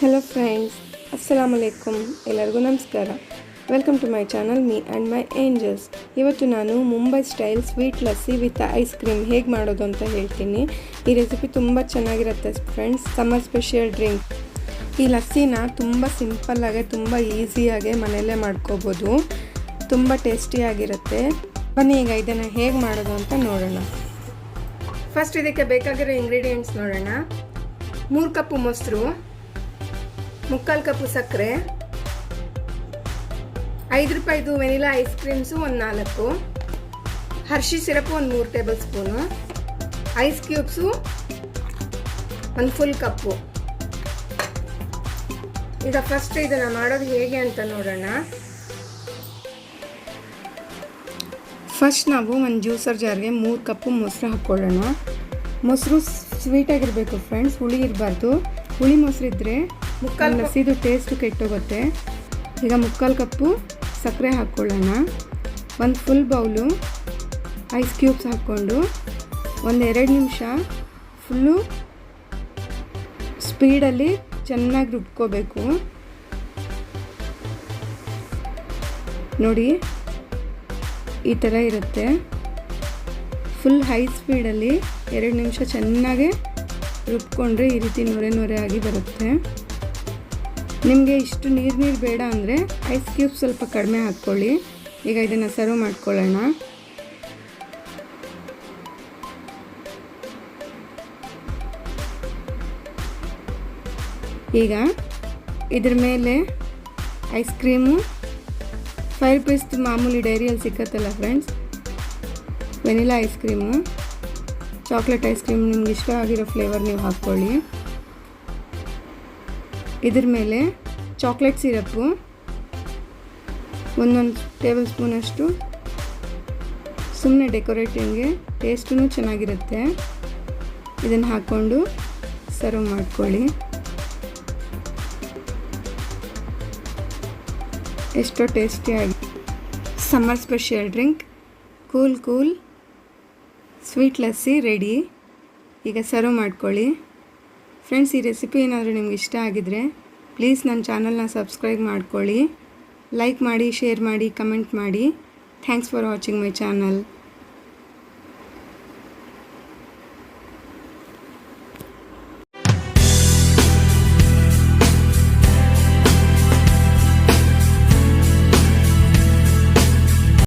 Hello friends, Assalamu alaikum. ಎಲ್ಲರಿಗೂ ನಮಸ್ಕಾರ. Welcome to my channel me and my angels. ಇವತ್ತು ನಾನು Mumbai style sweet lassi with ice cream ಹೇಗೆ ಮಾಡೋದು ಅಂತ ಹೇಳ್ತೀನಿ. ಈ ರೆಸಿಪಿ ತುಂಬ ಚೆನ್ನಾಗಿರುತ್ತೆ ಫ್ರೆಂಡ್ಸ್. Summer special drink. ಈ ಲಸ್ಸಿನ ತುಂಬ ಸಿಂಪಲ್ಲಾಗೆ ತುಂಬ ಈಸಿಯಾಗೆ ಮನೆಯಲ್ಲೇ ಮಾಡ್ಕೋಬೋದು. ತುಂಬ ಟೇಸ್ಟಿಯಾಗಿರುತ್ತೆ. ಬನ್ನಿ ಈಗ ಇದನ್ನು ಹೇಗೆ ಮಾಡೋದು ಅಂತ ನೋಡೋಣ. ಫಸ್ಟ್ ಇದಕ್ಕೆ ಬೇಕಾಗಿರೋ ಇಂಗ್ರೀಡಿಯೆಂಟ್ಸ್ ನೋಡೋಣ. 3 ಕಪ್ಪು ಮೊಸರು, 3/4 ಕಪ್ಪು ಸಕ್ಕರೆ, 5 ರೂಪಾಯಿದು ವೆನಿಲಾ ಐಸ್ ಕ್ರೀಮ್ಸು ಒಂದು 4, ಹರ್ಷಿ ಸಿರಪು ಒಂದು 3 ಟೇಬಲ್ ಸ್ಪೂನು, ಐಸ್ ಕ್ಯೂಬ್ಸು ಒಂದು ಫುಲ್ ಕಪ್ಪು. ಈಗ ಫಸ್ಟ್ ಇದನ್ನು ಮಾಡೋದು ಹೇಗೆ ಅಂತ ನೋಡೋಣ. ಫಸ್ಟ್ ನಾವು ಒಂದು ಜ್ಯೂಸರ್ ಜಾರ್ಗೆ 3 ಕಪ್ಪು ಮೊಸರು ಹಾಕ್ಕೊಳ್ಳೋಣ. ಮೊಸರು ಸ್ವೀಟಾಗಿರಬೇಕು ಫ್ರೆಂಡ್ಸ್, ಹುಳಿ ಇರಬಾರ್ದು. ಹುಳಿ ಮೊಸರು ಇದ್ದರೆ ಲಸ್ಸಿದು ಟೇಸ್ಟು ಕೆಟ್ಟೋಗುತ್ತೆ. ಈಗ 3/4 ಕಪ್ಪು ಸಕ್ಕರೆ ಹಾಕ್ಕೊಳ್ಳೋಣ. ಒಂದು ಫುಲ್ ಬೌಲು ಐಸ್ ಕ್ಯೂಬ್ಸ್ ಹಾಕ್ಕೊಂಡು 1-2 ನಿಮಿಷ ಫುಲ್ಲು ಸ್ಪೀಡಲ್ಲಿ ಚೆನ್ನಾಗಿ ರುಬ್ಕೋಬೇಕು. ನೋಡಿ ಈ ಥರ ಇರುತ್ತೆ. ಫುಲ್ ಹೈ ಸ್ಪೀಡಲ್ಲಿ 2 ನಿಮಿಷ ಚೆನ್ನಾಗಿ ರುಬ್ಕೊಂಡ್ರೆ ಈ ರೀತಿ ನೊರೆ ಆಗಿ ಬರುತ್ತೆ. ನಿಮಗೆ ಇಷ್ಟು ನೀರು ಬೇಡ ಅಂದರೆ ಐಸ್ ಕ್ಯೂಬ್ ಸ್ವಲ್ಪ ಕಡಿಮೆ ಹಾಕ್ಕೊಳ್ಳಿ. ಈಗ ಇದನ್ನು ಸರ್ವ್ ಮಾಡ್ಕೊಳ್ಳೋಣ. ಈಗ ಇದ್ರ ಮೇಲೆ ಐಸ್ ಕ್ರೀಮು 5 ರೂಪೀಸ್ದು ಮಾಮೂಲಿ ಡೈರಿಯಲ್ಲಿ ಸಿಕ್ಕತ್ತಲ್ಲ friends, vanilla ice cream, chocolate ice cream ನಿಮ್ಗೆ ಇಷ್ಟ ಆಗಿರೋ ಫ್ಲೇವರ್ ನೀವು ಹಾಕ್ಕೊಳ್ಳಿ. ಇದ್ರ ಮೇಲೆ ಚಾಕ್ಲೇಟ್ ಸಿರಪ್ಪು 1 ಟೇಬಲ್ ಸ್ಪೂನಷ್ಟು, ಸುಮ್ಮನೆ ಡೆಕೋರೇಟಿಂಗ್ಗೆ, ಟೇಸ್ಟೂ ಚೆನ್ನಾಗಿರುತ್ತೆ. ಇದನ್ನು ಹಾಕ್ಕೊಂಡು ಸರ್ವ್ ಮಾಡ್ಕೊಳ್ಳಿ. ಎಷ್ಟೋ ಟೇಸ್ಟಿಯಾಗಿ summer special drink cool sweet lassi ready. ಈಗ ಸರ್ವ್ ಮಾಡ್ಕೊಳ್ಳಿ. ಫ್ರೆಂಡ್ಸ್, ಈ ರೆಸಿಪಿ ಏನಾದರೂ ನಿಮ್ಗೆ ಇಷ್ಟ ಆಗಿದರೆ ಪ್ಲೀಸ್ ನನ್ನ ಚಾನಲ್ನ ಸಬ್ಸ್ಕ್ರೈಬ್ ಮಾಡ್ಕೊಳ್ಳಿ. ಲೈಕ್ ಮಾಡಿ, ಶೇರ್ ಮಾಡಿ, ಕಮೆಂಟ್ ಮಾಡಿ. Thanks for watching my channel.